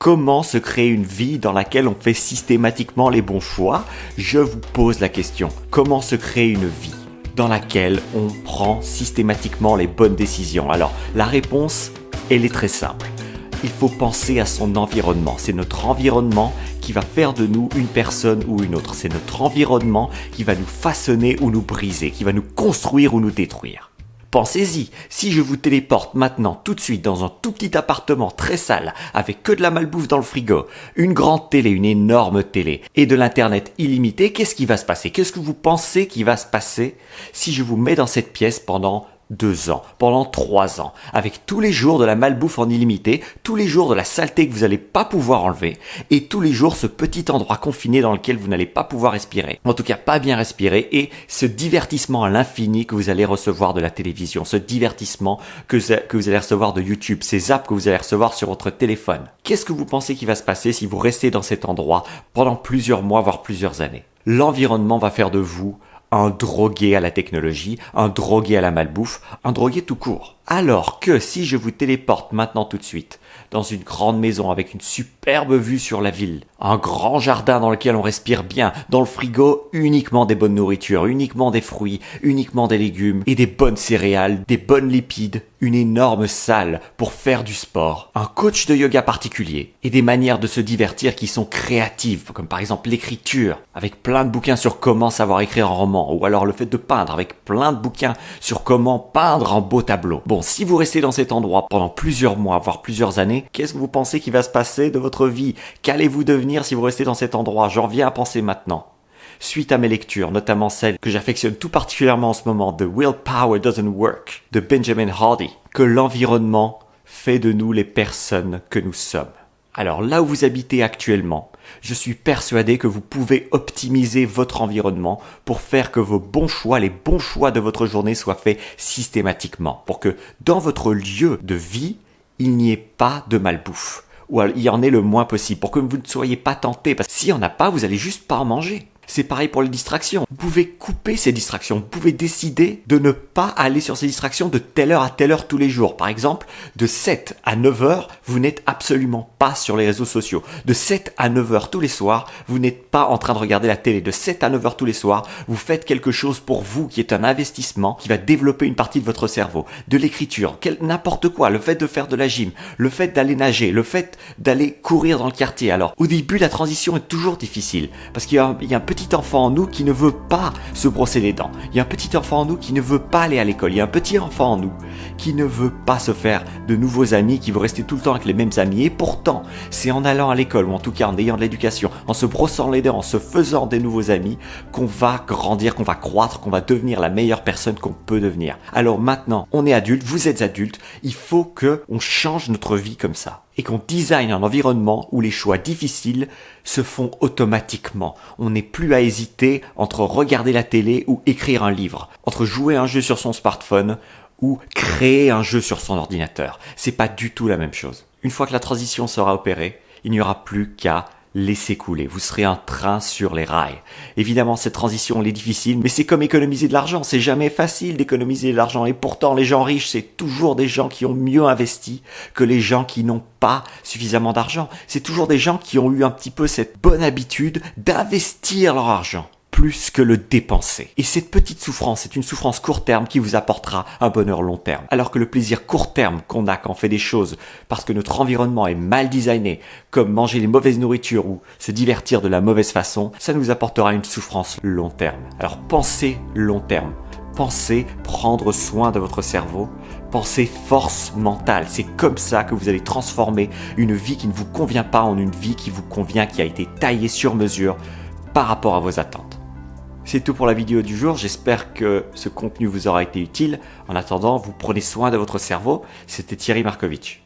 Comment se créer une vie dans laquelle on fait systématiquement les bons choix? Je vous pose la question. Comment se créer une vie dans laquelle on prend systématiquement les bonnes décisions? Alors, la réponse, elle est très simple. Il faut penser à son environnement. C'est notre environnement qui va faire de nous une personne ou une autre. C'est notre environnement qui va nous façonner ou nous briser, qui va nous construire ou nous détruire. Pensez-y, si je vous téléporte maintenant tout de suite dans un tout petit appartement très sale avec que de la malbouffe dans le frigo, une grande télé, une énorme télé et de l'internet illimité, qu'est-ce qui va se passer? Qu'est-ce que vous pensez qui va se passer si je vous mets dans cette pièce pendant 2 ans, pendant 3 ans, avec tous les jours de la malbouffe en illimité, tous les jours de la saleté que vous n'allez pas pouvoir enlever, et tous les jours ce petit endroit confiné dans lequel vous n'allez pas pouvoir respirer, en tout cas pas bien respirer, et ce divertissement à l'infini que vous allez recevoir de la télévision, ce divertissement que vous allez recevoir de YouTube, ces apps que vous allez recevoir sur votre téléphone. Qu'est-ce que vous pensez qui va se passer si vous restez dans cet endroit pendant plusieurs mois, voire plusieurs années? L'environnement va faire de vous un drogué à la technologie, un drogué à la malbouffe, un drogué tout court. Alors que si je vous téléporte maintenant tout de suite dans une grande maison avec une superbe vue sur la ville, un grand jardin dans lequel on respire bien, dans le frigo uniquement des bonnes nourritures, uniquement des fruits, uniquement des légumes et des bonnes céréales, des bonnes lipides, une énorme salle pour faire du sport, un coach de yoga particulier et des manières de se divertir qui sont créatives, comme par exemple l'écriture, avec plein de bouquins sur comment savoir écrire un roman, ou alors le fait de peindre, avec plein de bouquins sur comment peindre un beau tableau. Bon, si vous restez dans cet endroit pendant plusieurs mois, voire plusieurs années, qu'est-ce que vous pensez qui va se passer de votre vie? Qu'allez-vous devenir si vous restez dans cet endroit? J'en viens à penser maintenant. Suite à mes lectures, notamment celle que j'affectionne tout particulièrement en ce moment, The Willpower Doesn't Work, de Benjamin Hardy, que l'environnement fait de nous les personnes que nous sommes. Alors là où vous habitez actuellement, je suis persuadé que vous pouvez optimiser votre environnement pour faire que vos bons choix, les bons choix de votre journée soient faits systématiquement, pour que dans votre lieu de vie, il n'y ait pas de malbouffe, ou il y en ait le moins possible, pour que vous ne soyez pas tentés, parce que s'il n'y en a pas, vous allez juste pas en manger. C'est pareil pour les distractions. Vous pouvez couper ces distractions. Vous pouvez décider de ne pas aller sur ces distractions de telle heure à telle heure tous les jours. Par exemple, de 7 à 9 heures, vous n'êtes absolument pas sur les réseaux sociaux. De 7 à 9 heures tous les soirs, vous n'êtes pas en train de regarder la télé. De 7 à 9 heures tous les soirs, vous faites quelque chose pour vous qui est un investissement qui va développer une partie de votre cerveau. De l'écriture, n'importe quoi. Le fait de faire de la gym, le fait d'aller nager, le fait d'aller courir dans le quartier. Alors, au début, la transition est toujours difficile parce qu'il y a un petit enfant en nous qui ne veut pas se brosser les dents. Il y a un petit enfant en nous qui ne veut pas aller à l'école. Il y a un petit enfant en nous qui ne veut pas se faire de nouveaux amis, qui veut rester tout le temps avec les mêmes amis. Et pourtant, c'est en allant à l'école, ou en tout cas en ayant de l'éducation, en se brossant les dents, en se faisant des nouveaux amis, qu'on va grandir, qu'on va croître, qu'on va devenir la meilleure personne qu'on peut devenir. Alors maintenant, on est adulte, vous êtes adulte, il faut qu'on change notre vie comme ça. Et qu'on design un environnement où les choix difficiles se font automatiquement. On n'est plus à hésiter entre regarder la télé ou écrire un livre, entre jouer à un jeu sur son smartphone ou créer un jeu sur son ordinateur. C'est pas du tout la même chose. Une fois que la transition sera opérée, il n'y aura plus qu'à laisser couler. Vous serez un train sur les rails. Évidemment, cette transition, elle est difficile, mais c'est comme économiser de l'argent. C'est jamais facile d'économiser de l'argent. Et pourtant, les gens riches, c'est toujours des gens qui ont mieux investi que les gens qui n'ont pas suffisamment d'argent. C'est toujours des gens qui ont eu un petit peu cette bonne habitude d'investir leur argent plus que le dépenser. Et cette petite souffrance, c'est une souffrance court terme qui vous apportera un bonheur long terme. Alors que le plaisir court terme qu'on a quand on fait des choses parce que notre environnement est mal designé, comme manger les mauvaises nourritures ou se divertir de la mauvaise façon, ça nous apportera une souffrance long terme. Alors pensez long terme. Pensez prendre soin de votre cerveau. Pensez force mentale. C'est comme ça que vous allez transformer une vie qui ne vous convient pas en une vie qui vous convient, qui a été taillée sur mesure par rapport à vos attentes. C'est tout pour la vidéo du jour, j'espère que ce contenu vous aura été utile. En attendant, vous prenez soin de votre cerveau. C'était Thierry Markovitch.